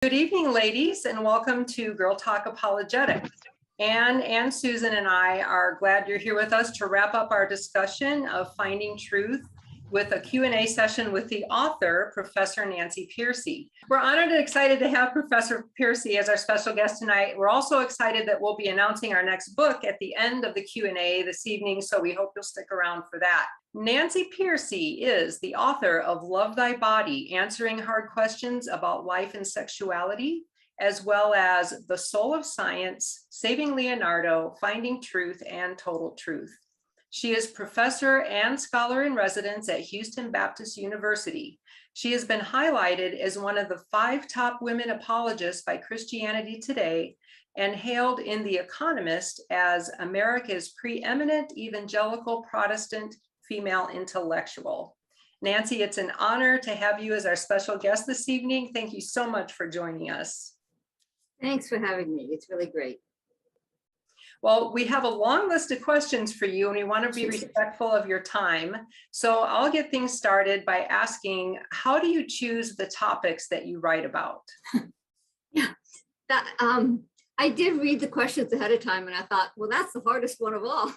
Good evening, ladies, and welcome to Girl Talk Apologetics. Anne and Susan and I are glad you're here with us to wrap up our discussion of finding truth with a Q&A session with the author, Professor Nancy Pearcey. We're honored and excited to have Professor Pearcey as our special guest tonight. We're also excited that we'll be announcing our next book at the end of the Q&A this evening, so we hope you'll stick around for that. Nancy Pearcey is the author of Love Thy Body, Answering Hard Questions About Life and Sexuality, as well as The Soul of Science, Saving Leonardo, Finding Truth and Total Truth. She is professor and scholar in residence at Houston Baptist University. She has been highlighted as one of the 5 top women apologists by Christianity Today and hailed in The Economist as America's preeminent evangelical Protestant female intellectual. Nancy, it's an honor to have you as our special guest this evening. Thank you so much for joining us. Thanks for having me. It's really great. Well, we have a long list of questions for you, and we want to be respectful of your time. So I'll get things started by asking, how do you choose the topics that you write about? Yeah, I did read the questions ahead of time, and I thought, well, that's the hardest one of all.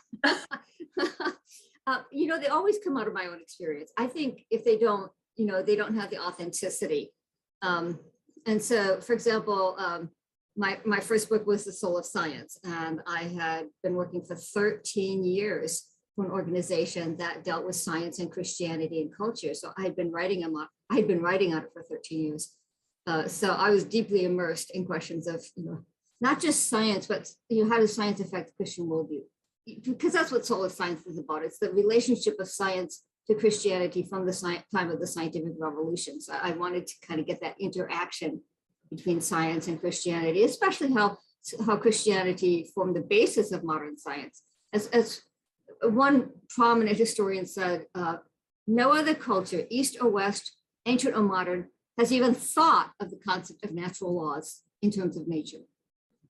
They always come out of my own experience. I think if they don't, they don't have the authenticity. And so, for example, my first book was The Soul of Science, and I had been working for 13 years for an organization that dealt with science and Christianity and culture. So I had been writing on it for 13 years. So I was deeply immersed in questions of, not just science, but how does science affect Christian worldview? Because that's what Soul of Science is about. It's the relationship of science to Christianity from the time of the scientific revolution. So I wanted to kind of get that interaction between science and Christianity, especially how Christianity formed the basis of modern science. As one prominent historian said, no other culture, East or West, ancient or modern, has even thought of the concept of natural laws in terms of nature.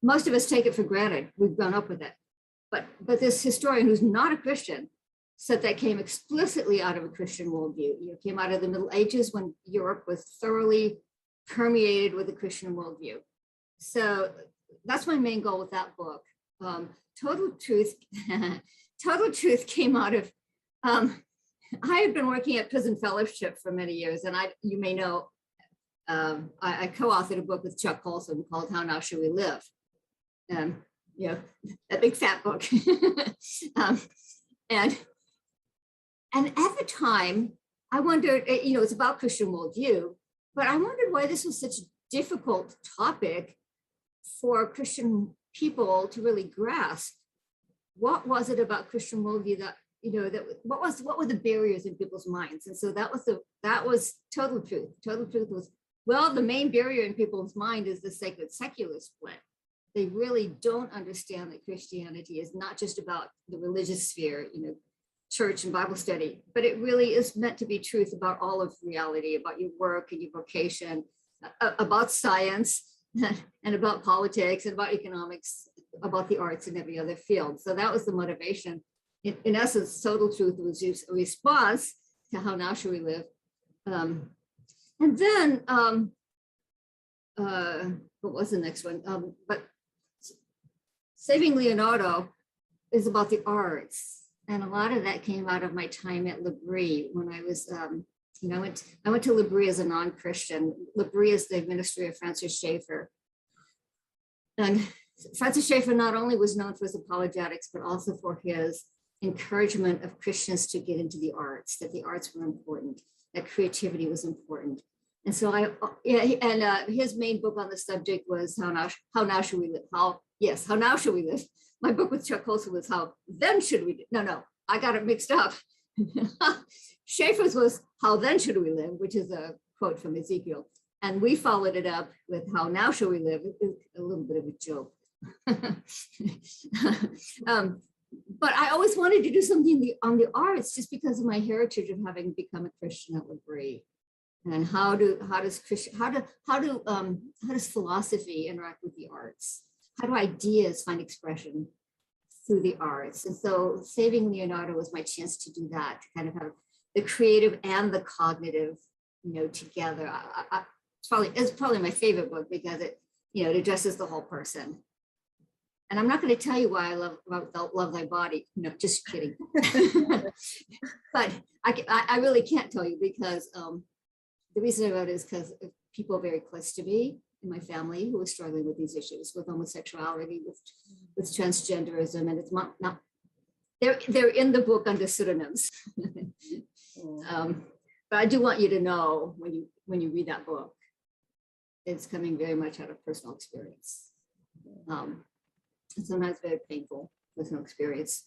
Most of us take it for granted. We've grown up with it. But this historian who's not a Christian said that came explicitly out of a Christian worldview. Came out of the Middle Ages when Europe was thoroughly permeated with a Christian worldview. So that's my main goal with that book. Total Truth came out of, I had been working at Prison Fellowship for many years, and you may know, I co-authored a book with Chuck Colson called How Now Should We Live? A big fat book. And at the time, I wondered, it's about Christian worldview, but I wondered why this was such a difficult topic for Christian people to really grasp. What was it about Christian worldview that, what were the barriers in people's minds? And so that was Total Truth. Total Truth was, well, the main barrier in people's mind is the sacred secular split. They really don't understand that Christianity is not just about the religious sphere, church and Bible study, but it really is meant to be truth about all of reality, about your work and your vocation, about science and about politics and about economics, about the arts and every other field. So that was the motivation. In essence, Total Truth was a response to How Now Should We Live? And then, what was the next one? But Saving Leonardo is about the arts. And a lot of that came out of my time at L'Abri when I was, I went to L'Abri as a non-Christian. L'Abri is the ministry of Francis Schaeffer. And Francis Schaeffer not only was known for his apologetics, but also for his encouragement of Christians to get into the arts, that the arts were important, that creativity was important. And so his main book on the subject was How Now Should We Live? How Now Should We Live? My book with Chuck Colson was How Then Should We Live? No, I got it mixed up. Schaeffer's was How Then Should We Live, which is a quote from Ezekiel. And we followed it up with How Now Should We Live? It's a little bit of a joke. But I always wanted to do something on the arts just because of my heritage of having become a Christian at L'Abri. And how does philosophy interact with the arts? How do ideas find expression through the arts? And so Saving Leonardo was my chance to do that, to kind of have the creative and the cognitive, together. it's probably my favorite book because it, it addresses the whole person. And I'm not going to tell you why I love thy body. No, just kidding. But I really can't tell you because the reason I wrote it is because of people very close to me in my family who are struggling with these issues, with homosexuality, with transgenderism, and it's not they're in the book under pseudonyms. But I do want you to know when you read that book, it's coming very much out of personal experience. And sometimes very painful personal experience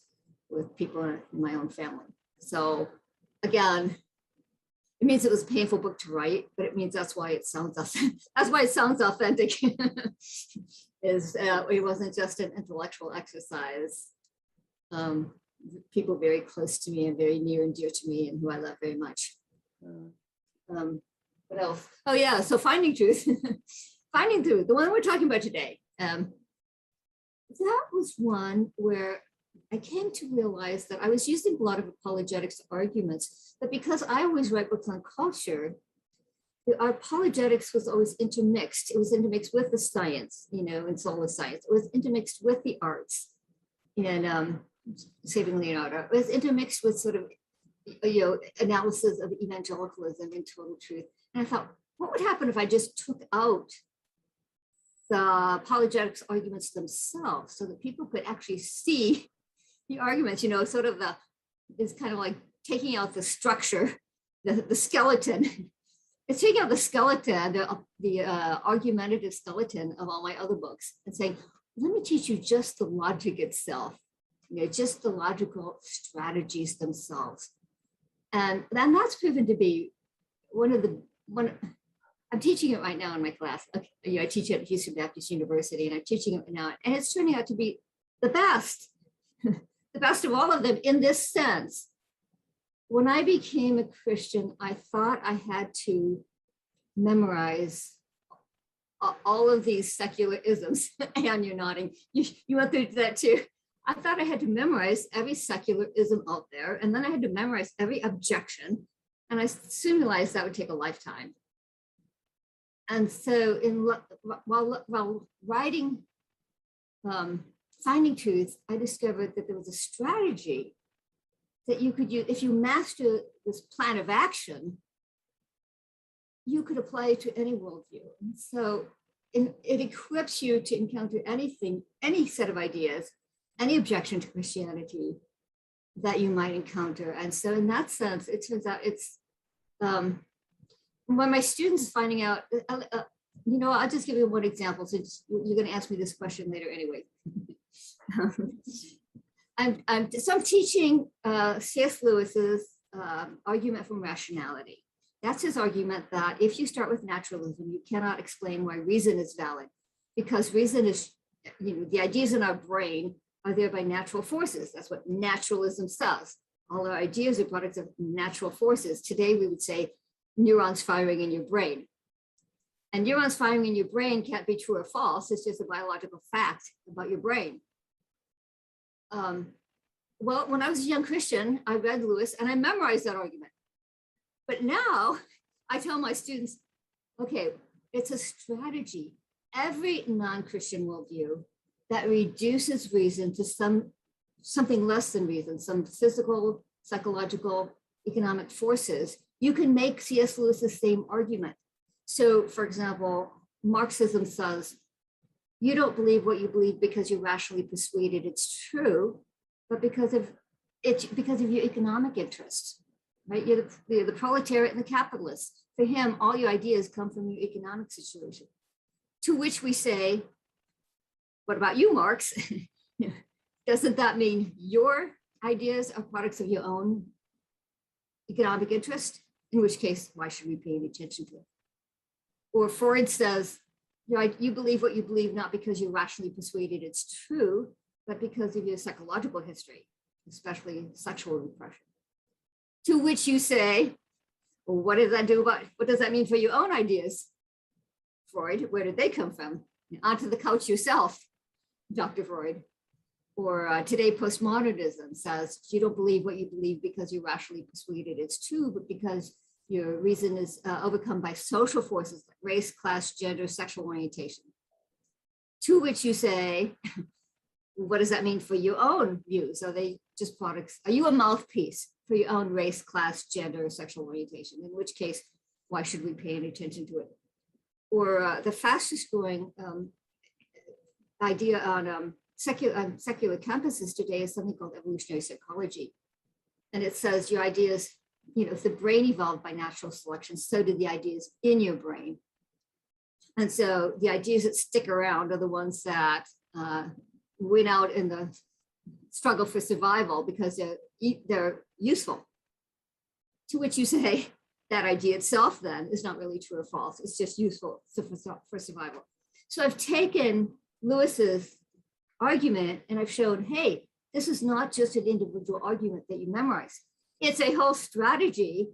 with people in my own family. So again, it means it was a painful book to write, but it means that's why it sounds authentic. That's why it sounds authentic. It wasn't just an intellectual exercise. People very close to me and very near and dear to me and who I love very much. What else? Oh yeah, so Finding Truth. Finding Truth, the one we're talking about today. That was one where I came to realize that I was using a lot of apologetics arguments, but because I always write books on culture, our apologetics was always intermixed. It was intermixed with the science, in solar science. It was intermixed with the arts and Saving Leonardo. It was intermixed with sort of, analysis of evangelicalism and total truth. And I thought, what would happen if I just took out the apologetics arguments themselves so that people could actually see the arguments, sort of it's kind of like taking out the structure, the skeleton. It's taking out the skeleton, the argumentative skeleton of all my other books and saying, let me teach you just the logic itself, just the logical strategies themselves. And then that's proven to be one, I'm teaching it right now in my class. I teach it at Houston Baptist University and I'm teaching it now. And it's turning out to be the best, the best of all of them in this sense. When I became a Christian, I thought I had to memorize all of these secular isms. And you're nodding. You went through that too. I thought I had to memorize every secular ism out there. And then I had to memorize every objection. And I soon realized that would take a lifetime. And so while writing Finding Truth, I discovered that there was a strategy that you could use. If you master this plan of action, you could apply it to any worldview. And so it equips you to encounter anything, any set of ideas, any objection to Christianity that you might encounter. And so in that sense, it turns out it's, when my students finding out, I'll just give you one example since you're going to ask me this question later anyway. I'm teaching C.S. Lewis's argument from rationality. That's his argument that if you start with naturalism, you cannot explain why reason is valid, because reason is, the ideas in our brain are there by natural forces. That's what naturalism says. All our ideas are products of natural forces. Today, we would say neurons firing in your brain. And neurons firing in your brain can't be true or false. It's just a biological fact about your brain. Well, when I was a young Christian, I read Lewis and I memorized that argument. But now I tell my students, okay, it's a strategy. Every non-Christian worldview that reduces reason to something less than reason, some physical, psychological, economic forces, you can make C.S. Lewis the same argument. So, for example, Marxism says, you don't believe what you believe because you're rationally persuaded it's true, but because of your economic interests, right? You're the proletariat and the capitalist. For him, all your ideas come from your economic situation. To which we say, what about you, Marx? Doesn't that mean your ideas are products of your own economic interest? In which case, why should we pay any attention to it? Or Freud says, you believe what you believe, not because you're rationally persuaded it's true, but because of your psychological history, especially sexual repression. To which you say, well, what does that mean for your own ideas? Freud, where did they come from? Onto the couch yourself, Dr. Freud. Or today, postmodernism says you don't believe what you believe because you're rationally persuaded it's true, but because Your reason is overcome by social forces like race, class, gender, sexual orientation. To which you say, what does that mean for your own views? Are they just products? Are you a mouthpiece for your own race, class, gender, or sexual orientation? In which case, why should we pay any attention to it? Or the fastest growing idea on secular campuses today is something called evolutionary psychology. And it says your ideas, if the brain evolved by natural selection, so did the ideas in your brain. And so the ideas that stick around are the ones that win out in the struggle for survival because they're useful. To which you say that idea itself then is not really true or false. It's just useful for survival. So I've taken Lewis's argument and I've shown, hey, this is not just an individual argument that you memorize. It's a whole strategy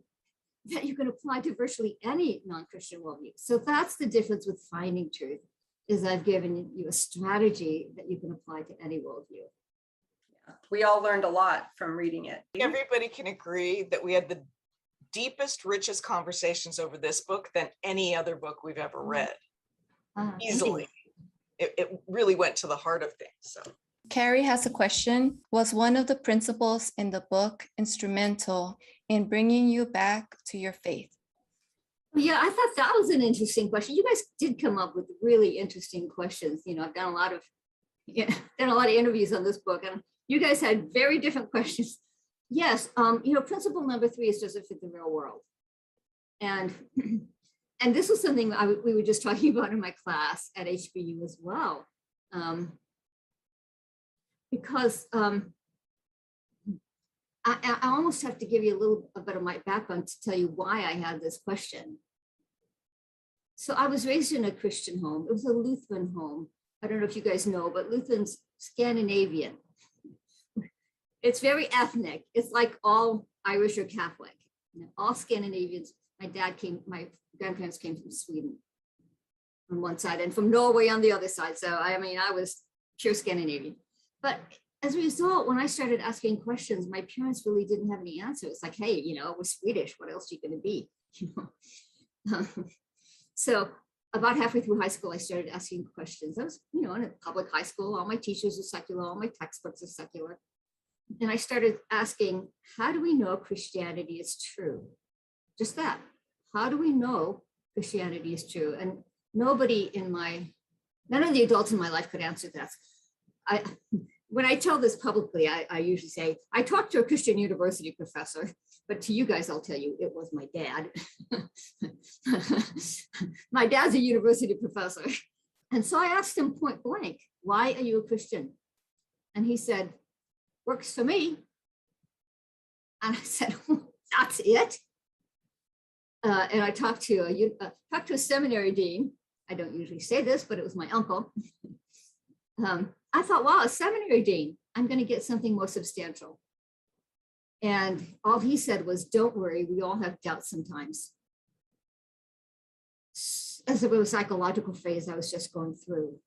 that you can apply to virtually any non-Christian worldview. So that's the difference with finding truth, is I've given you a strategy that you can apply to any worldview. Yeah. We all learned a lot from reading it. Everybody can agree that we had the deepest, richest conversations over this book than any other book we've ever read. Easily. It really went to the heart of things. So. Carrie has a question. Was one of the principles in the book instrumental in bringing you back to your faith? Yeah, I thought that was an interesting question. You guys did come up with really interesting questions. I've done a lot of interviews on this book, and you guys had very different questions. Yes, principle number 3 is, does it fit the real world? And this was something we were just talking about in my class at HBU as well. Because I almost have to give you a little bit of my background to tell you why I had this question. So I was raised in a Christian home. It was a Lutheran home. I don't know if you guys know, but Lutherans, Scandinavian. It's very ethnic. It's like all Irish or Catholic. All Scandinavians. My grandparents came from Sweden on one side and from Norway on the other side. So I was pure Scandinavian. But as a result, when I started asking questions, my parents really didn't have any answers. Like, hey, we're Swedish. What else are you going to be? So about halfway through high school, I started asking questions. I was, in a public high school. All my teachers are secular. All my textbooks are secular. And I started asking, how do we know Christianity is true? Just that. How do we know Christianity is true? And none of the adults in my life could answer that. When I tell this publicly, I usually say, I talked to a Christian university professor, but to you guys, I'll tell you, it was my dad. My dad's a university professor. And so I asked him point blank, why are you a Christian? And he said, works for me. And I said, that's it? And I talked to a seminary dean. I don't usually say this, but it was my uncle. I thought, wow, a seminary dean, I'm going to get something more substantial. And all he said was, don't worry, we all have doubts sometimes. As a psychological phase I was just going through.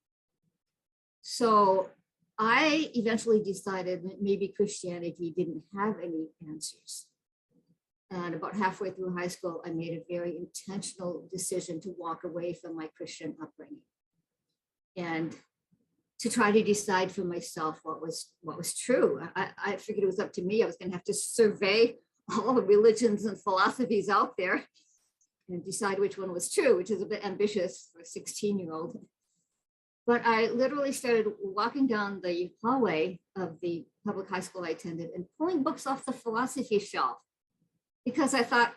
So I eventually decided that maybe Christianity didn't have any answers. And about halfway through high school, I made a very intentional decision to walk away from my Christian upbringing and to try to decide for myself what was true. I figured it was up to me. I was going to have to survey all the religions and philosophies out there and decide which one was true, which is a bit ambitious for a 16-year-old. But I literally started walking down the hallway of the public high school I attended and pulling books off the philosophy shelf, because I thought,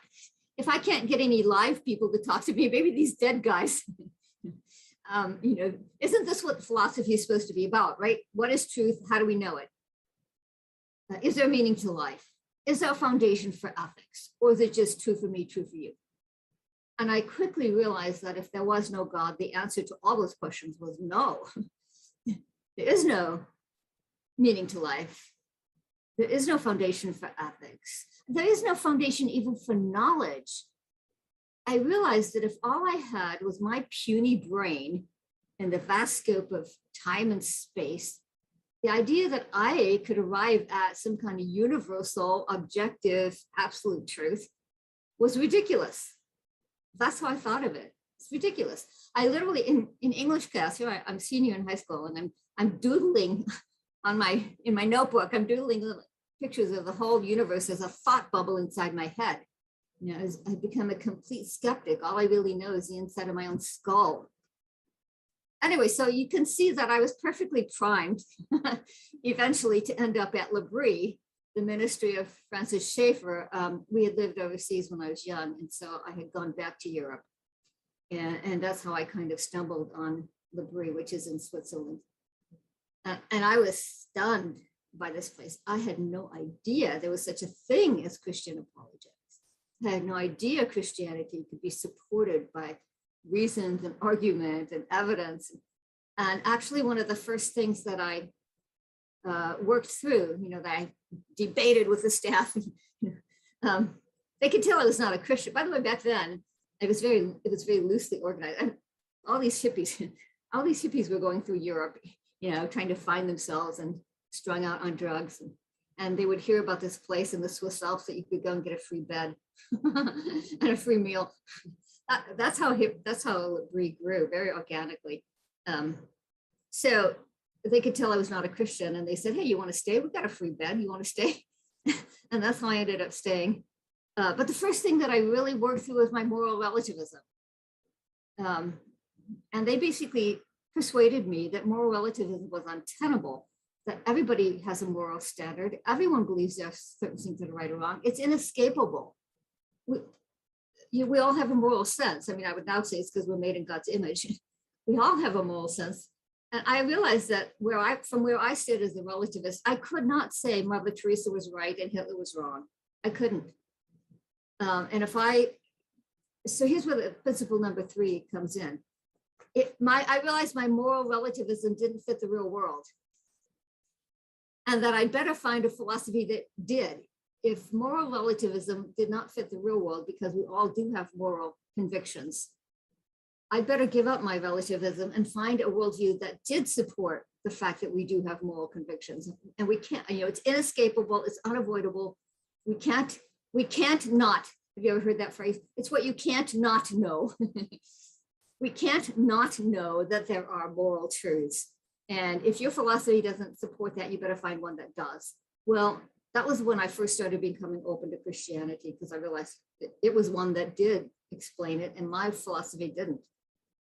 if I can't get any live people to talk to me, maybe these dead guys, isn't this what philosophy is supposed to be about, right? What is truth? How do we know it? Is there meaning to life? Is there a foundation for ethics? Or is it just true for me, true for you? And I quickly realized that if there was no God, the answer to all those questions was no. There is no meaning to life. There is no foundation for ethics. There is no foundation even for knowledge. I realized that if all I had was my puny brain and the vast scope of time and space, the idea that I could arrive at some kind of universal, objective, absolute truth was ridiculous. That's how I thought of it. It's ridiculous. I literally in English class, here I'm senior in high school, and I'm doodling in my notebook. I'm doodling little pictures of the whole universe as a thought bubble inside my head. You know, as I become a complete skeptic. All I really know is the inside of my own skull. Anyway, so you can see that I was perfectly primed eventually to end up at L'Abri, the ministry of Francis Schaeffer. We had lived overseas when I was young, and so I had gone back to Europe. And that's how I kind of stumbled on L'Abri, which is in Switzerland. And I was stunned by this place. I had no idea there was such a thing as Christian apologetics. I had no idea Christianity could be supported by reasons and argument and evidence. And actually one of the first things that I worked through, you know, that I debated with the staff, they could tell I was not a Christian. By the way, back then, it was very loosely organized. And all these hippies were going through Europe, you know, trying to find themselves and strung out on drugs. And they would hear about this place in the Swiss Alps that you could go and get a free bed and a free meal. That's how L'Abri grew, very organically. So they could tell I was not a Christian, and they said, "Hey, you want to stay? We got a free bed. You want to stay?" And that's how I ended up staying. But the first thing that I really worked through was my moral relativism. And they basically persuaded me that moral relativism was untenable, that everybody has a moral standard. Everyone believes there are certain things that are right or wrong. It's inescapable. We all have a moral sense. I mean, I would now say it's because we're made in God's image. We all have a moral sense. And I realized that from where I stood as a relativist, I could not say Mother Teresa was right and Hitler was wrong. I couldn't. So here's where the principle number 3 comes in. I realized my moral relativism didn't fit the real world, and that I'd better find a philosophy that did. If moral relativism did not fit the real world, because we all do have moral convictions, I'd better give up my relativism and find a worldview that did support the fact that we do have moral convictions. And we can't, you know, it's inescapable, it's unavoidable. We can't not, have you ever heard that phrase? It's what you can't not know. We can't not know that there are moral truths. And if your philosophy doesn't support that, you better find one that does. Well, that was when I first started becoming open to Christianity, because I realized it was one that did explain it and my philosophy didn't.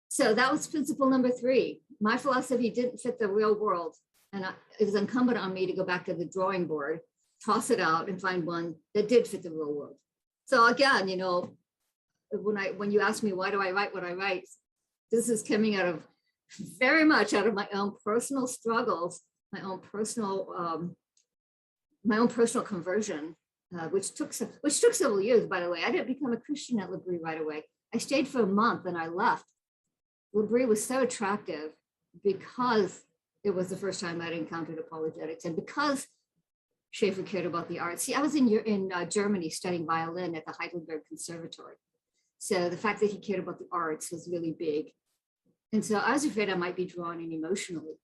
So that was principle number 3. My philosophy didn't fit the real world. And it was incumbent on me to go back to the drawing board, toss it out and find one that did fit the real world. So again, you know, when you ask me, why do I write what I write? This is coming very much out of my own personal struggles, my own personal conversion, which took several years, by the way. I didn't become a Christian at L'Abri right away. I stayed for a month and I left. L'Abri was so attractive because it was the first time I'd encountered apologetics, and because Schaeffer cared about the arts. See, I was in Germany studying violin at the Heidelberg Conservatory. So the fact that he cared about the arts was really big. And so I was afraid I might be drawn in emotionally.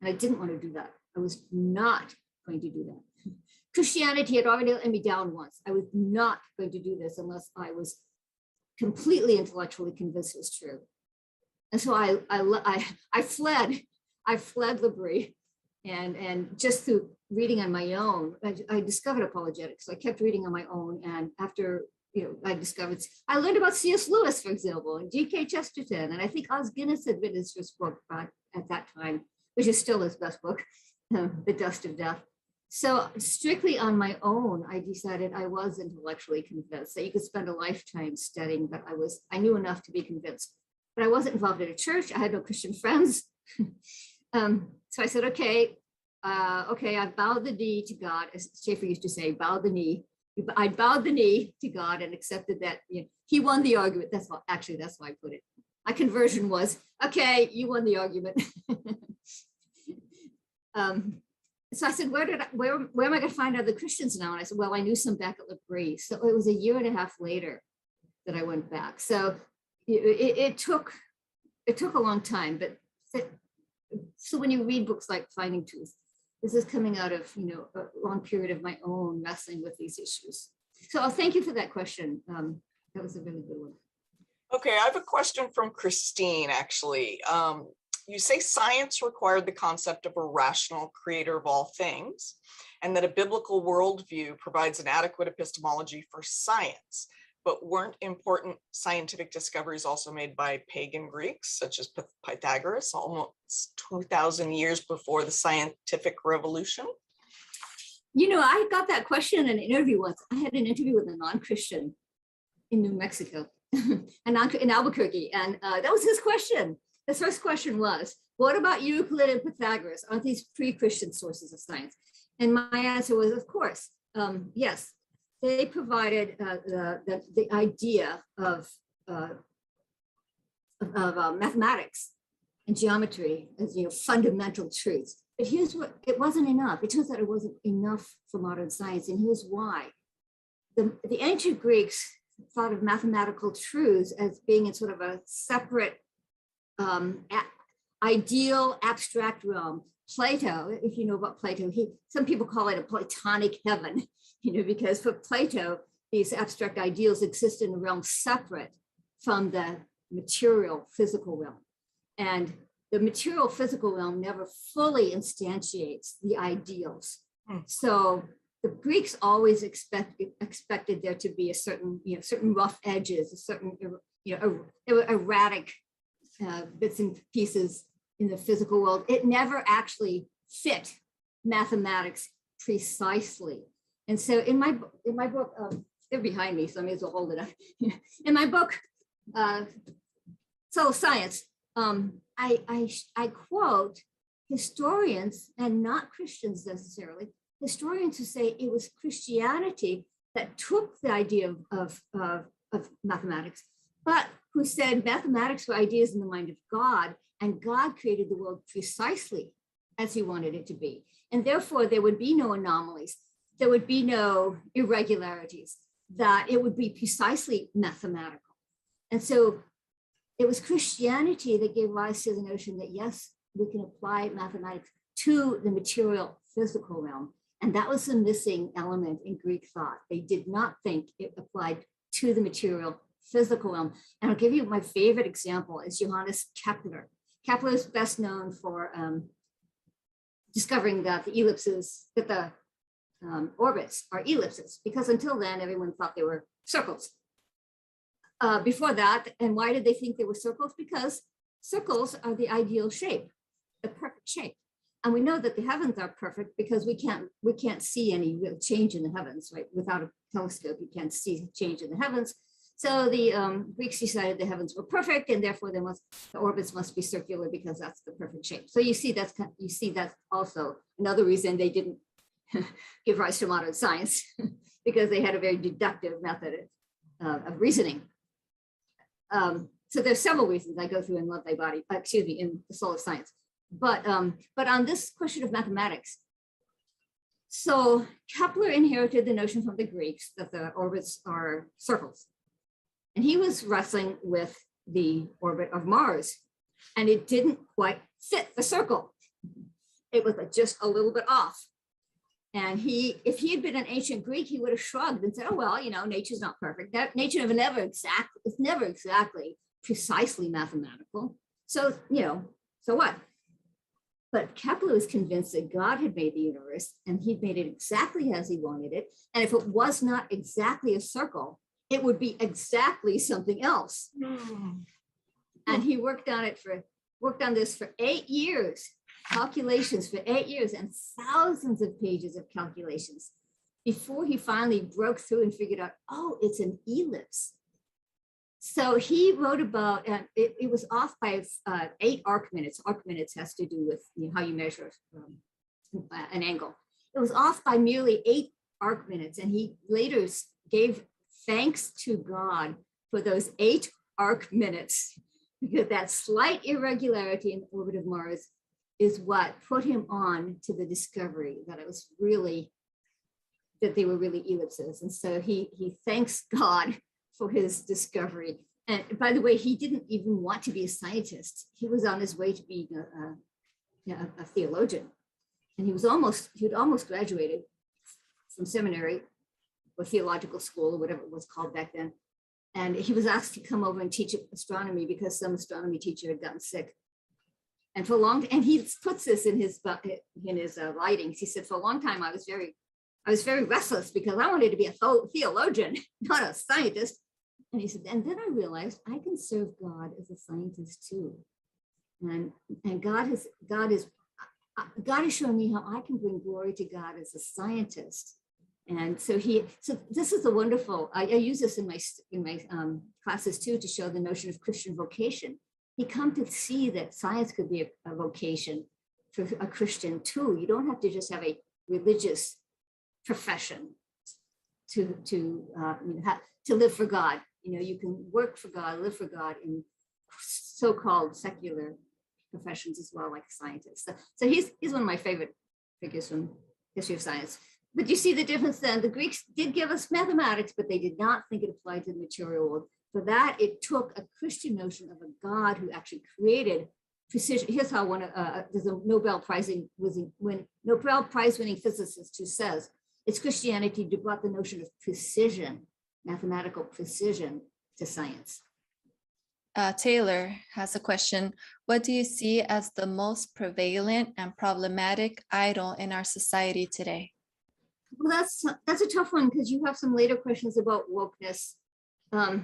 And I didn't want to do that. I was not going to do that. Christianity had already let me down once. I was not going to do this unless I was completely intellectually convinced it was true. And so I fled L'Abri, and just through reading on my own, I discovered apologetics. So I kept reading on my own, and after I learned about C.S. Lewis, for example, and G.K. Chesterton, and I think Os Guinness had written his first book at that time, which is still his best book, The Dust of Death. So strictly on my own, I decided I was intellectually convinced that you could spend a lifetime studying, but I knew enough to be convinced. But I wasn't involved in a church. I had no Christian friends. So I said, okay, I bowed the knee to God, as Schaeffer used to say, bow the knee. I bowed the knee to God and accepted that he won the argument. That's why I put it. My conversion was, okay, you won the argument. So I said, where am I going to find other Christians now? And I said, well, I knew some back at L'Abri. So it was a year and a half later that I went back. So it took a long time, but so when you read books like Finding Truth, this is coming out of a long period of my own wrestling with these issues. So thank you for that question. That was a really good one. Okay, I have a question from Christine, actually. You say science required the concept of a rational creator of all things, and that a biblical worldview provides an adequate epistemology for science. But weren't important scientific discoveries also made by pagan Greeks, such as Pythagoras, almost 2,000 years before the scientific revolution? You know, I got that question in an interview once. I had an interview with a non-Christian in New Mexico, in Albuquerque, and that was his question. The first question was, what about Euclid and Pythagoras? Aren't these pre-Christian sources of science? And my answer was, of course, yes. They provided the idea of mathematics and geometry as, you know, fundamental truths. But here's what, it wasn't enough. It turns out it wasn't enough for modern science, and here's why. The ancient Greeks thought of mathematical truths as being in sort of a separate ideal abstract realm. Plato, if you know about Plato, some people call it a Platonic heaven, you know, because for Plato, these abstract ideals exist in a realm separate from the material physical realm. And the material physical realm never fully instantiates the ideals. So the Greeks always expected there to be a certain, you know, certain rough edges, a certain, you know, erratic bits and pieces in the physical world. It never actually fit mathematics precisely. And so in my book, they're behind me, so I may as well hold it up. In my book, Soul Science, I quote historians, and not Christians necessarily, historians who say it was Christianity that took the idea of mathematics, but who said mathematics were ideas in the mind of God, and God created the world precisely as he wanted it to be. And therefore there would be no anomalies, there would be no irregularities, that it would be precisely mathematical. And so it was Christianity that gave rise to the notion that, yes, we can apply mathematics to the material physical realm. And that was the missing element in Greek thought. They did not think it applied to the material physical realm. And I'll give you my favorite example is Johannes Kepler. Kepler is best known for discovering that the ellipses, that the orbits are ellipses, because until then, everyone thought they were circles. Before that, and why did they think they were circles? Because circles are the ideal shape, the perfect shape. And we know that the heavens are perfect because we can't see any real change in the heavens, right? Without a telescope, you can't see change in the heavens. So the Greeks decided the heavens were perfect, and therefore the orbits must be circular because that's the perfect shape. So you see that's also another reason they didn't give rise to modern science, because they had a very deductive method of reasoning. So there's several reasons I go through in Love Thy Body, in the Soul of Science. But on this question of mathematics, so Kepler inherited the notion from the Greeks that the orbits are circles. And he was wrestling with the orbit of Mars, and it didn't quite fit the circle. It was just a little bit off. And if he had been an ancient Greek, he would have shrugged and said, oh, well, you know, nature's not perfect. Nature it's never exactly precisely mathematical. So, you know, so what? But Kepler was convinced that God had made the universe, and he'd made it exactly as he wanted it. And if it was not exactly a circle, it would be exactly something else. And he worked on this for 8 years, calculations for 8 years, and thousands of pages of calculations before he finally broke through and figured out, oh, it's an ellipse. So he wrote about, it was off by 8 arc minutes. Arc minutes has to do with, you know, how you measure an angle. It was off by merely 8 arc minutes. And he later gave thanks to God for those 8 arc minutes, because that slight irregularity in the orbit of Mars is what put him on to the discovery that they were really ellipses. And so he thanks God for his discovery. And by the way, he didn't even want to be a scientist. He was on his way to being a theologian. And he'd almost graduated from seminary. or theological school or whatever it was called back then. And he was asked to come over and teach astronomy because some astronomy teacher had gotten sick. And for a long time, and he puts this in his writings. He said, for a long time, I was very restless because I wanted to be a theologian, not a scientist. And he said, and then I realized I can serve God as a scientist too. And God has shown me how I can bring glory to God as a scientist. And so this is a wonderful, I use this in my classes too, to show the notion of Christian vocation. He come to see that science could be a vocation for a Christian too. You don't have to just have a religious profession to live for God. You can work for God, live for God in so-called secular professions as well, like scientists. So he's one of my favorite figures from history of science. But you see the difference then. The Greeks did give us mathematics, but they did not think it applied to the material world. For that, it took a Christian notion of a God who actually created precision. Here's how there's a Nobel Prize winning physicist who says it's Christianity who brought the notion of precision, mathematical precision, to science. Taylor has a question. What do you see as the most prevalent and problematic idol in our society today? Well, that's a tough one because you have some later questions about wokeness. And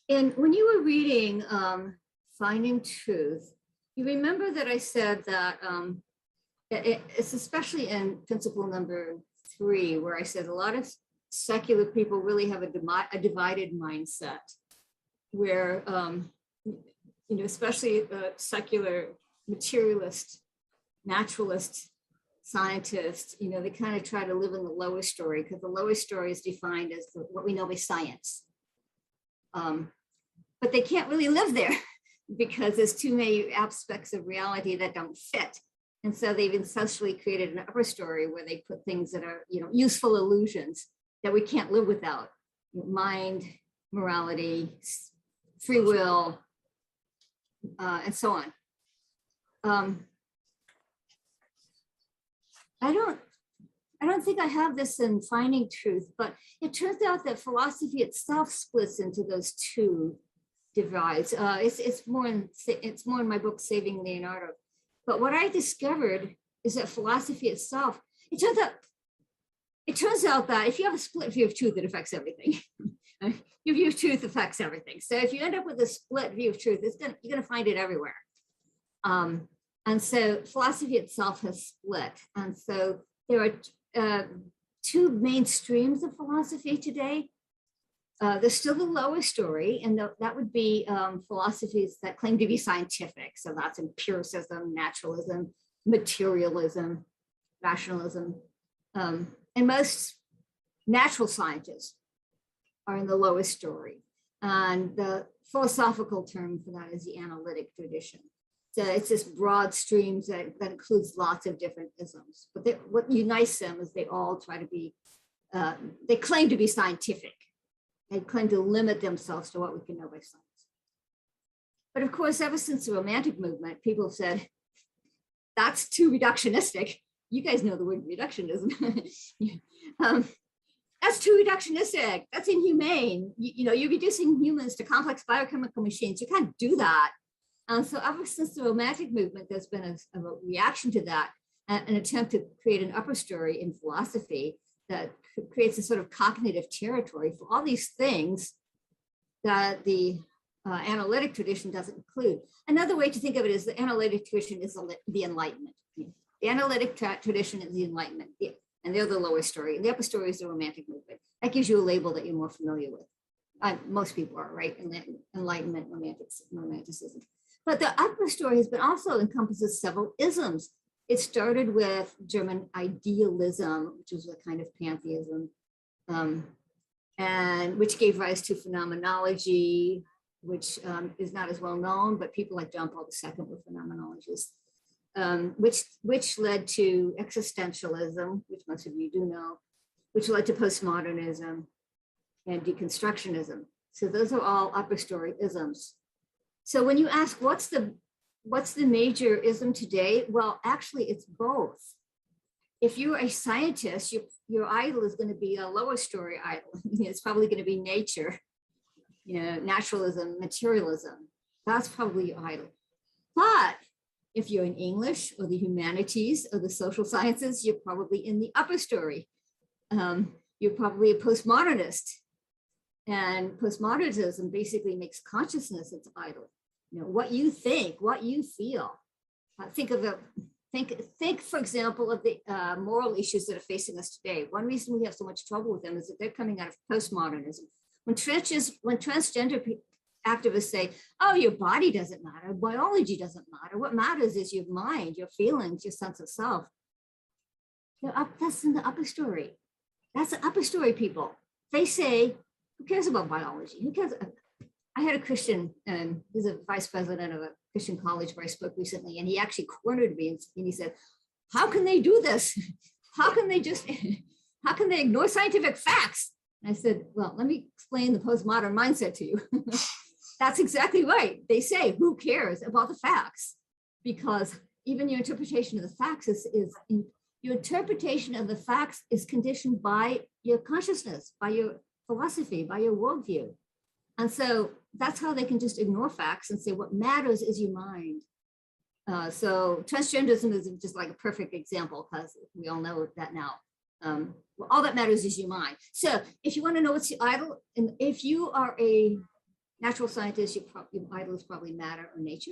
when you were reading Finding Truth, you remember that I said that it's especially in principle number 3, where I said a lot of secular people really have a divided mindset, where especially secular materialist, naturalist scientists, they kind of try to live in the lowest story, because the lowest story is defined as what we know by science. But they can't really live there because there's too many aspects of reality that don't fit. And so they've essentially created an upper story where they put things that are, useful illusions that we can't live without: mind, morality, free will, and so on. I don't think I have this in Finding Truth, but it turns out that philosophy itself splits into those two divides. It's more in my book, Saving Leonardo. But what I discovered is that philosophy itself, it turns out that if you have a split view of truth, it affects everything. Your view of truth affects everything. So if you end up with a split view of truth, you're going to find it everywhere. And so philosophy itself has split. And so there are two main streams of philosophy today. There's still the lowest story, and that would be philosophies that claim to be scientific. So that's empiricism, naturalism, materialism, rationalism. And most natural scientists are in the lowest story. And the philosophical term for that is the analytic tradition. So it's this broad streams that includes lots of different isms. But what unites them is they all try to be, they claim to be scientific. They claim to limit themselves to what we can know by science. But of course, ever since the Romantic movement, people have said, that's too reductionistic. You guys know the word reductionism. That's too reductionistic. That's inhumane. You're reducing humans to complex biochemical machines. You can't do that. So ever since the Romantic movement, there's been a reaction to that, an attempt to create an upper story in philosophy that creates a sort of cognitive territory for all these things that the analytic tradition doesn't include. Another way to think of it is the analytic tradition is the Enlightenment. The analytic tradition is the Enlightenment, and they're the lower story. And the upper story is the Romantic movement. That gives you a label that you're more familiar with. Most people are, right? Enlightenment, romanticism. But the upper story has been also encompasses several isms. It started with German idealism, which was a kind of pantheism, and which gave rise to phenomenology, which is not as well known, but people like John Paul II were phenomenologists, which led to existentialism, which most of you do know, which led to postmodernism and deconstructionism. So those are all upper story isms. So when you ask what's the what's the major ism today? Well, actually, it's both. If you're a scientist, your idol is going to be a lower story idol. It's probably going to be nature, naturalism, materialism. That's probably your idol. But if you're in English or the humanities or the social sciences, you're probably in the upper story. You're probably a postmodernist. And postmodernism basically makes consciousness its idol. What you think, what you feel. Think, for example, of the moral issues that are facing us today. One reason we have so much trouble with them is that they're coming out of postmodernism. When transgender activists say, oh, your body doesn't matter, biology doesn't matter. What matters is your mind, your feelings, your sense of self. That's in the upper story. That's the upper story people. They say, who cares about biology? Who cares? I had a Christian, he's a vice president of a Christian college where I spoke recently, and he actually cornered me and he said, how can they do this? How can they ignore scientific facts? And I said, well, let me explain the postmodern mindset to you. That's exactly right. They say, who cares about the facts? Because even your interpretation of the facts your interpretation of the facts is conditioned by your consciousness, by your philosophy, by your worldview. And so that's how they can just ignore facts and say what matters is your mind. So transgenderism is just like a perfect example because we all know that now. Well, all that matters is your mind. So if you want to know what's your idol, and if you are a natural scientist, your idol is probably matter or nature.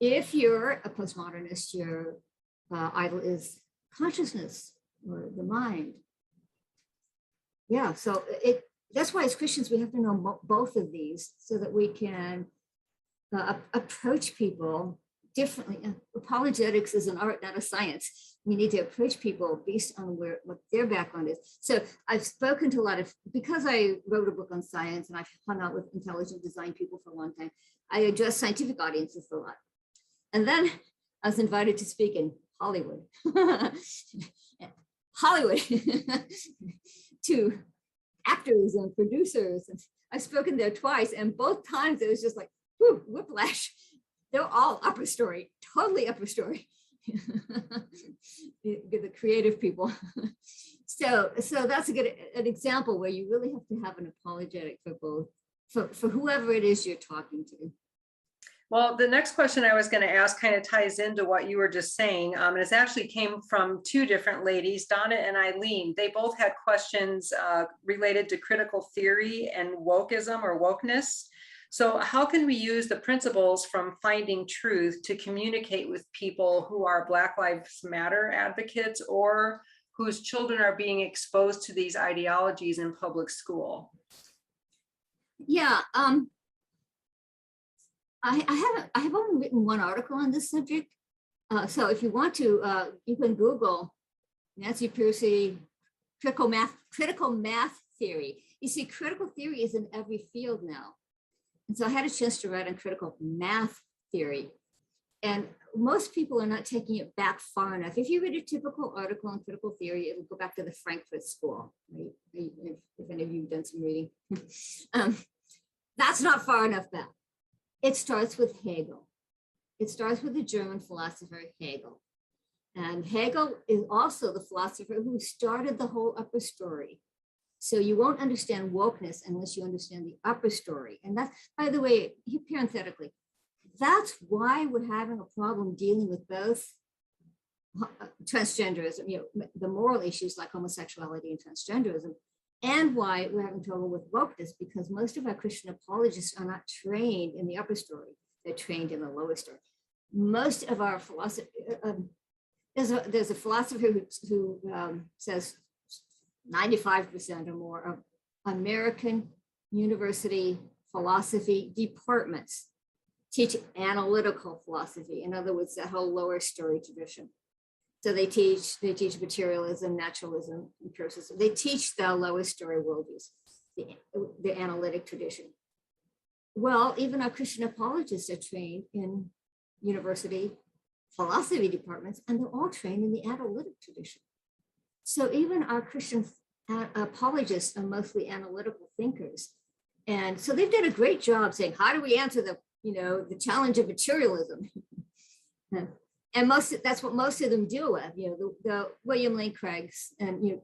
If you're a postmodernist, your idol is consciousness or the mind. Yeah, so that's why as Christians, we have to know both of these so that we can approach people differently. Apologetics is an art, not a science. We need to approach people based on what their background is. So I've spoken to because I wrote a book on science and I've hung out with intelligent design people for a long time, I address scientific audiences a lot. And then I was invited to speak in Hollywood. Hollywood to actors and producers. And I've spoken there twice, and both times it was just like, whew, whiplash. They're all upper story, totally upper story. the creative people. So that's an example where you really have to have an apologetic for both, for whoever it is you're talking to. Well, the next question I was going to ask kind of ties into what you were just saying. And it actually came from two different ladies, Donna and Eileen. They both had questions related to critical theory and wokeism or wokeness. So how can we use the principles from Finding Truth to communicate with people who are Black Lives Matter advocates or whose children are being exposed to these ideologies in public school? Yeah, I have only written one article on this subject. So if you want to, you can Google Nancy Pearcey critical math theory. You see, critical theory is in every field now. And so I had a chance to write on critical math theory. And most people are not taking it back far enough. If you read a typical article on critical theory, it'll go back to the Frankfurt School, right? If any of you have done some reading. That's not far enough back. It starts with Hegel. It starts with the German philosopher Hegel. And Hegel is also the philosopher who started the whole upper story. So you won't understand wokeness unless you understand the upper story. And that's, by the way, parenthetically, that's why we're having a problem dealing with both transgenderism, the moral issues like homosexuality and transgenderism, and why we're having trouble with wokeness, because most of our Christian apologists are not trained in the upper story. They're trained in the lower story. Most of our philosophy, there's a philosopher who says 95% or more of American university philosophy departments teach analytical philosophy. In other words, that whole lower story tradition. So they teach materialism, naturalism, empiricism. They teach the lower story worldviews, the analytic tradition. Well, even our Christian apologists are trained in university philosophy departments, and they're all trained in the analytic tradition. So even our Christian apologists are mostly analytical thinkers. And so they've done a great job saying, how do we answer the challenge of materialism? And that's what most of them deal with. You know, the William Lane Craig's and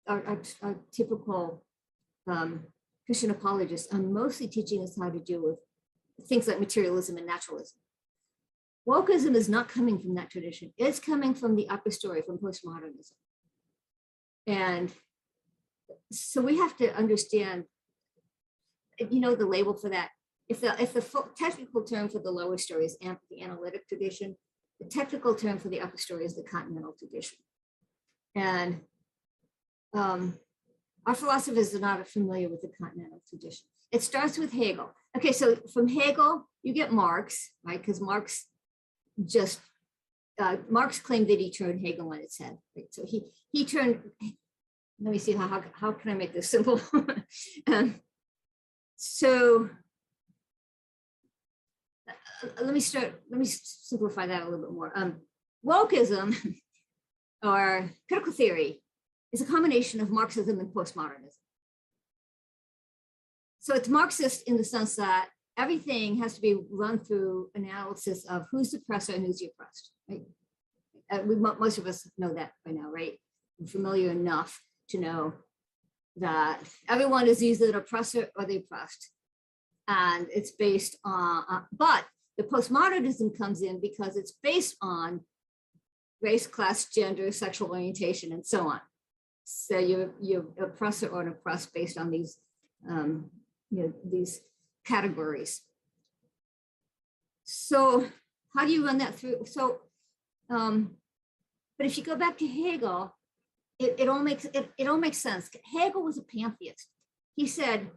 our typical Christian apologists are mostly teaching us how to deal with things like materialism and naturalism. Wokeism is not coming from that tradition. It's coming from the upper story, from postmodernism. And so we have to understand, you know, the label for that. If the technical term for the lower story is the analytic tradition, the technical term for the upper story is the continental tradition. And our philosophers are not familiar with the continental tradition. It starts with Hegel. Okay, so from Hegel, you get Marx, right? Because Marx claimed that he turned Hegel on its head. Right? So he turned, let me see, how can I make this simple? So let me simplify that a little bit more. Wokeism or critical theory is a combination of Marxism and postmodernism. So it's Marxist in the sense that everything has to be run through analysis of who's the oppressor and who's the oppressed, right? Most of us know that by now, right? We're familiar enough to know that everyone is either the oppressor or the oppressed. And it's based on, but the postmodernism comes in because it's based on race, class, gender, sexual orientation, and so on. So you're oppressor or an oppressed based on these, these categories. So how do you run that through? So, but if you go back to Hegel, it all makes sense. Hegel was a pantheist. He said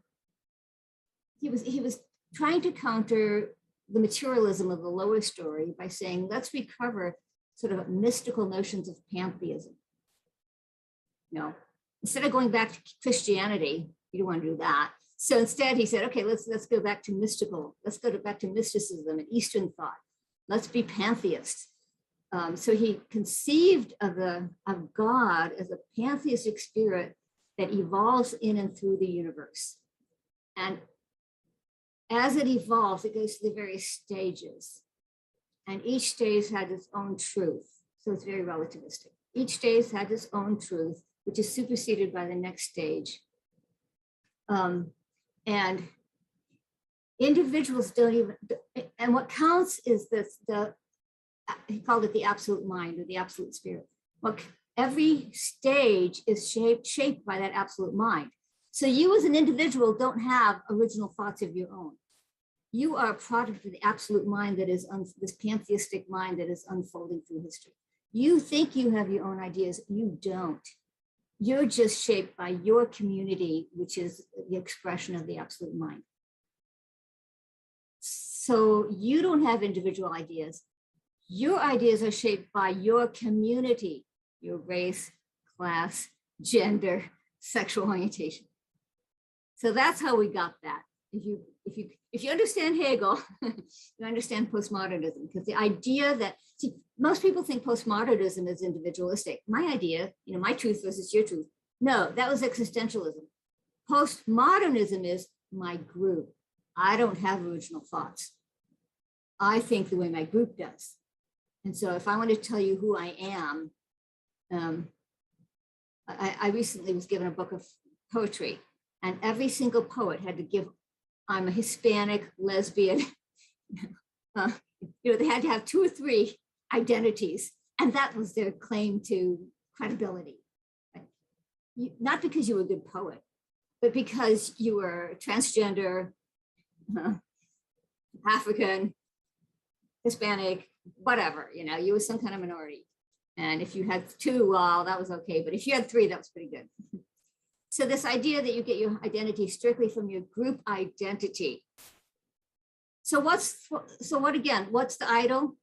he was trying to counter the materialism of the lower story by saying, let's recover sort of mystical notions of pantheism. You know, instead of going back to Christianity, you don't want to do that. So instead, he said, okay, let's go back to mystical. Let's go back to mysticism and Eastern thought. Let's be pantheist. So he conceived of God as a pantheistic spirit that evolves in and through the universe. And as it evolves, it goes through the various stages. And each stage had its own truth. So it's very relativistic. Each stage had its own truth, which is superseded by the next stage. And individuals don't even, and what counts is this, he called it the absolute mind or the absolute spirit. Well, every stage is shaped by that absolute mind. So you as an individual don't have original thoughts of your own. You are a product of the absolute mind that is this pantheistic mind that is unfolding through history. You think you have your own ideas, you don't. You're just shaped by your community, which is the expression of the absolute mind. So you don't have individual ideas. Your ideas are shaped by your community, your race, class, gender, sexual orientation. So that's how we got that. If you understand Hegel, you understand postmodernism, because the idea that, see, most people think postmodernism is individualistic. My idea, my truth versus your truth. No, that was existentialism. Postmodernism is my group. I don't have original thoughts. I think the way my group does. And so if I want to tell you who I am, I recently was given a book of poetry, and every single poet had to give, I'm a Hispanic, lesbian, they had to have 2 or 3 identities, and that was their claim to credibility. Right? Not because you were a good poet, but because you were transgender, African, Hispanic, whatever, you were some kind of minority. And if you had 2, well, that was okay. But if you had 3, that was pretty good. So this idea that you get your identity strictly from your group identity. So what again? What's the idol?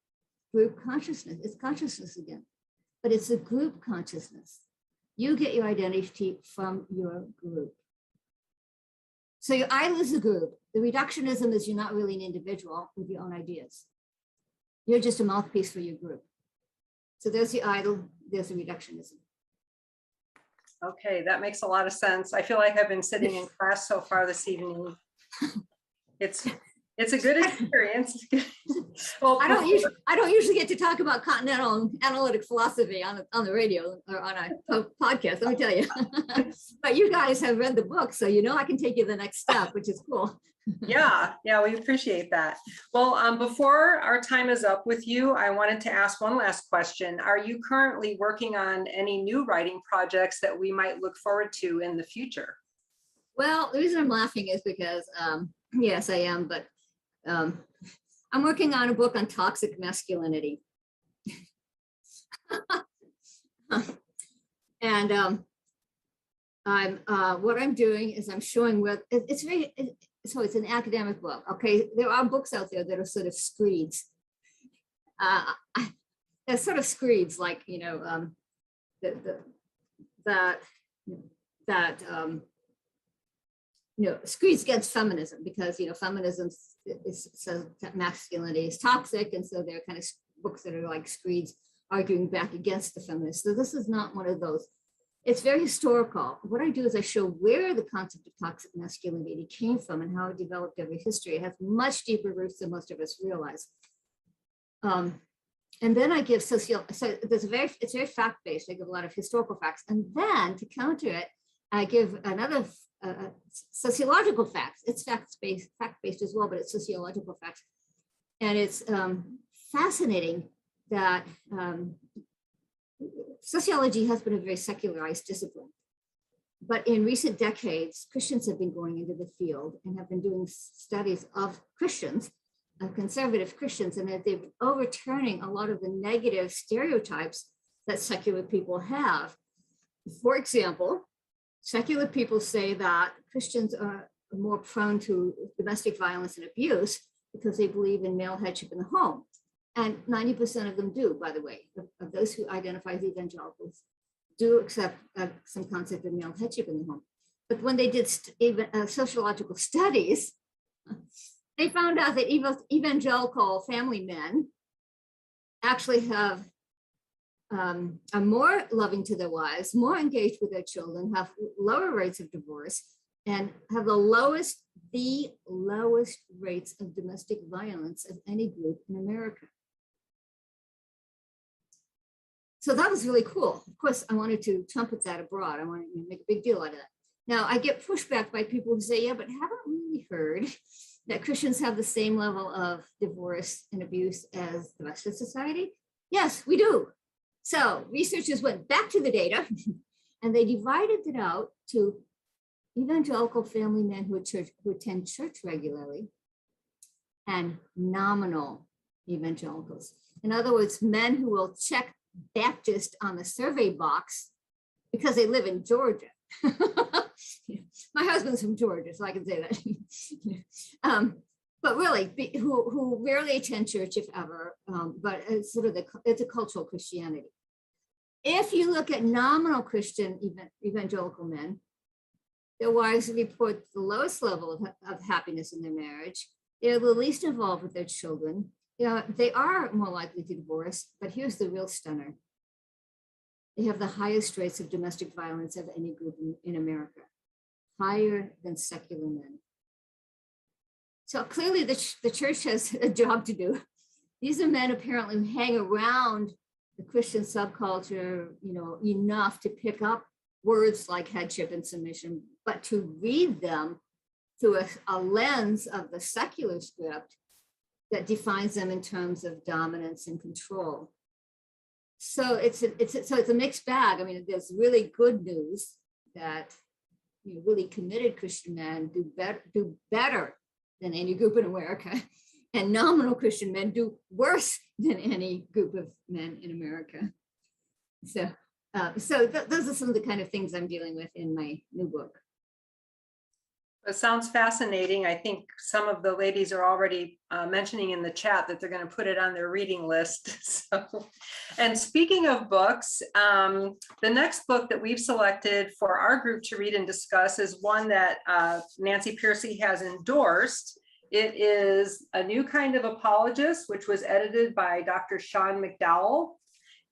Group consciousness. It's consciousness again, but it's a group consciousness. You get your identity from your group. So your idol is a group. The reductionism is you're not really an individual with your own ideas. You're just a mouthpiece for your group. So there's the idol, there's the reductionism. Okay, that makes a lot of sense. I feel like I've been sitting in class so far this evening. It's It's a good experience. Well, I don't usually get to talk about continental analytic philosophy on the radio or on a podcast, let me tell you. But you guys have read the book, so you know I can take you to the next step, which is cool. Yeah, we appreciate that. Well, before our time is up with you, I wanted to ask one last question. Are you currently working on any new writing projects that we might look forward to in the future? Well, the reason I'm laughing is because, yes, I am, but I'm working on a book on toxic masculinity. And what I'm doing is I'm showing where so it's an academic book. Okay, there are books out there that are sort of screeds. They're sort of screeds, like, you know, you know, screeds against feminism, because, you know, feminism says that masculinity is toxic, and so they're kind of books that are like screeds arguing back against the feminists. So this is not one of those. It's very historical. What I do is I show where the concept of toxic masculinity came from and how it developed over history. It has much deeper roots than most of us realize. And then I give so it's very fact-based. I give a lot of historical facts, and then to counter it, I give another sociological facts. It's fact-based as well, but it's sociological facts. And it's fascinating that sociology has been a very secularized discipline. But in recent decades, Christians have been going into the field and have been doing studies of Christians, of conservative Christians, and that they've been overturning a lot of the negative stereotypes that secular people have. For example, secular people say that Christians are more prone to domestic violence and abuse because they believe in male headship in the home. And 90% of them do, by the way, of those who identify as evangelicals do accept some concept of male headship in the home. But when they did sociological studies, they found out that evangelical family men actually have are more loving to their wives, more engaged with their children, have lower rates of divorce, and have the lowest rates of domestic violence of any group in America. So that was really cool. Of course, I wanted to trumpet that abroad. I wanted to make a big deal out of that. Now, I get pushback by people who say, yeah, but haven't we heard that Christians have the same level of divorce and abuse as the rest of society? Yes, we do. So researchers went back to the data and they divided it out to evangelical family men who attend church regularly and nominal evangelicals. In other words, men who will check Baptist on the survey box because they live in Georgia. My husband's from Georgia, so I can say that. But really, who rarely attend church, if ever, but it's sort of it's a cultural Christianity. If you look at nominal Christian evangelical men, their wives report the lowest level of happiness in their marriage. They're the least involved with their children. They are more likely to divorce, but here's the real stunner. They have the highest rates of domestic violence of any group in America, higher than secular men. So clearly the church has a job to do. These are men apparently who hang around the Christian subculture, enough to pick up words like headship and submission, but to read them through a lens of the secular script that defines them in terms of dominance and control. So it's a mixed bag. I mean, there's really good news that really committed Christian men do better than any group in America, and nominal Christian men do worse than any group of men in America. So those are some of the kind of things I'm dealing with in my new book. It sounds fascinating. I think some of the ladies are already mentioning in the chat that they're going to put it on their reading list. So, and speaking of books, the next book that we've selected for our group to read and discuss is one that Nancy Pearcey has endorsed. It is A New Kind of Apologist, which was edited by Dr. Sean McDowell.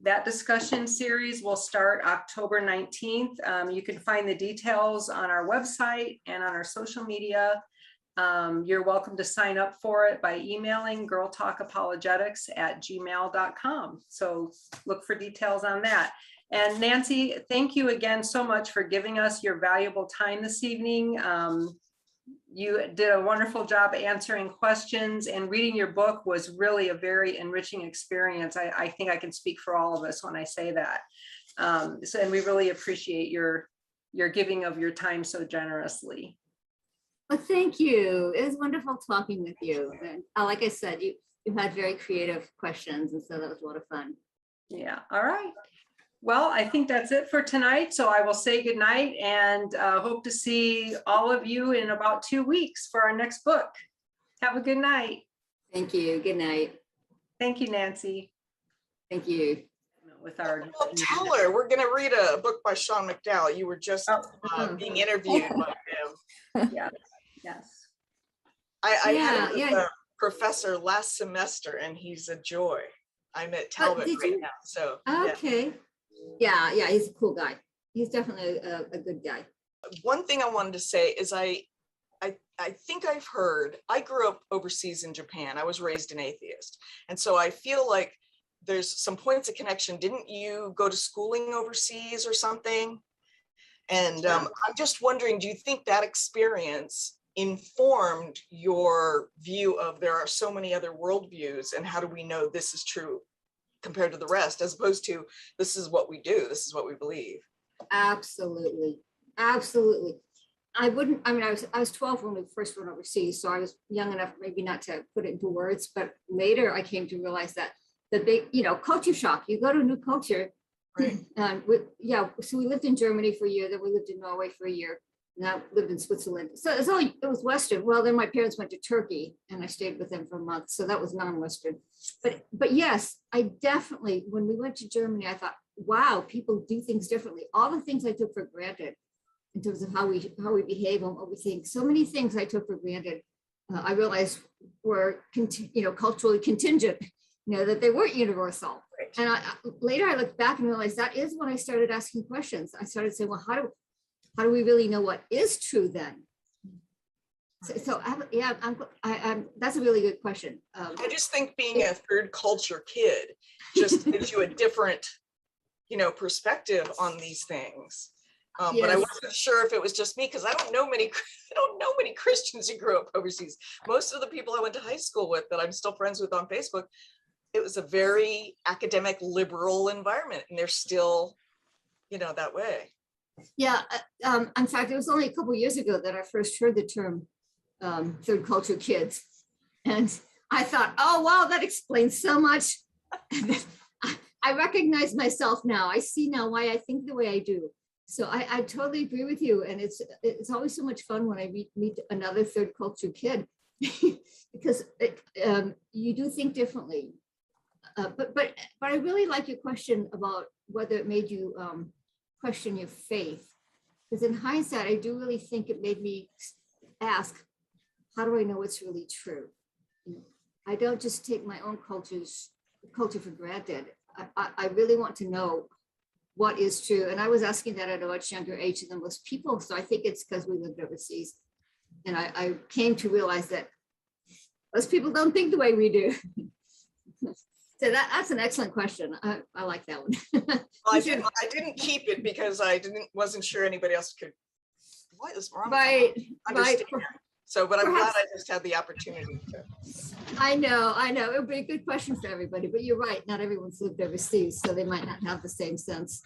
That discussion series will start October 19th. You can find the details on our website and on our social media. You're welcome to sign up for it by emailing girltalkapologetics@gmail.com. So look for details on that. And Nancy, thank you again so much for giving us your valuable time this evening. You did a wonderful job answering questions, and reading your book was really a very enriching experience. I think I can speak for all of us when I say that. And we really appreciate your giving of your time so generously. Well, thank you. It was wonderful talking with you. And like I said, you had very creative questions, and so that was a lot of fun. Yeah. All right. Well, I think that's it for tonight. So I will say good night, and hope to see all of you in about 2 weeks for our next book. Have a good night. Thank you. Good night. Thank you, Nancy. Thank you. With our Well, tell her we're going to read a book by Sean McDowell. You were just being interviewed by him. Yes. Yes. I had a professor last semester, and he's a joy. I'm at Talbot right now. So okay. Yeah, he's a cool guy. He's definitely a good guy. One thing I wanted to say is I think I've heard, I grew up overseas in Japan. I was raised an atheist. And so I feel like there's some points of connection. Didn't you go to schooling overseas or something? And I'm just wondering, do you think that experience informed your view of there are so many other worldviews, and how do we know this is true compared to the rest, as opposed to this is what we do, this is what we believe? Absolutely. I was 12 when we first went overseas, so I was young enough maybe not to put it into words, but later I came to realize that the big, culture shock, you go to a new culture. Right. So we lived in Germany for a year, then we lived in Norway for a year, and I lived in Switzerland. So it was Western. Well, then my parents went to Turkey, and I stayed with them for a month, so that was non-Western. But yes, I definitely, when we went to Germany, I thought, wow, people do things differently. All the things I took for granted in terms of how we behave and what we think, so many things I took for granted, I realized were culturally contingent, that they weren't universal. Right. And later I looked back and realized that is when I started asking questions. I started saying, well, how do we really know what is true then? That's a really good question. I just think being a third culture kid just gives you a different, perspective on these things. Yes. But I wasn't sure if it was just me, because I don't know many Christians who grew up overseas. Most of the people I went to high school with that I'm still friends with on Facebook, it was a very academic liberal environment, and they're still, that way. Yeah. In fact, it was only a couple of years ago that I first heard the term third culture kids. And I thought, oh, wow, that explains so much. I recognize myself now. I see now why I think the way I do. So I totally agree with you. And it's always so much fun when I meet another third culture kid because you do think differently. But I really like your question about whether it made you question your faith. Because in hindsight, I do really think it made me ask, how do I know what's really true? I don't just take my own culture for granted. I really want to know what is true. And I was asking that at a much younger age than most people. So I think it's because we lived overseas. And I came to realize that most people don't think the way we do. So that's an excellent question. I like that one. Well, I didn't keep it because wasn't sure anybody else could. What is wrong? Right. Understand. So, but I'm glad I just had the opportunity to. I know. It would be a good question for everybody, but you're right. Not everyone's lived overseas, so they might not have the same sense.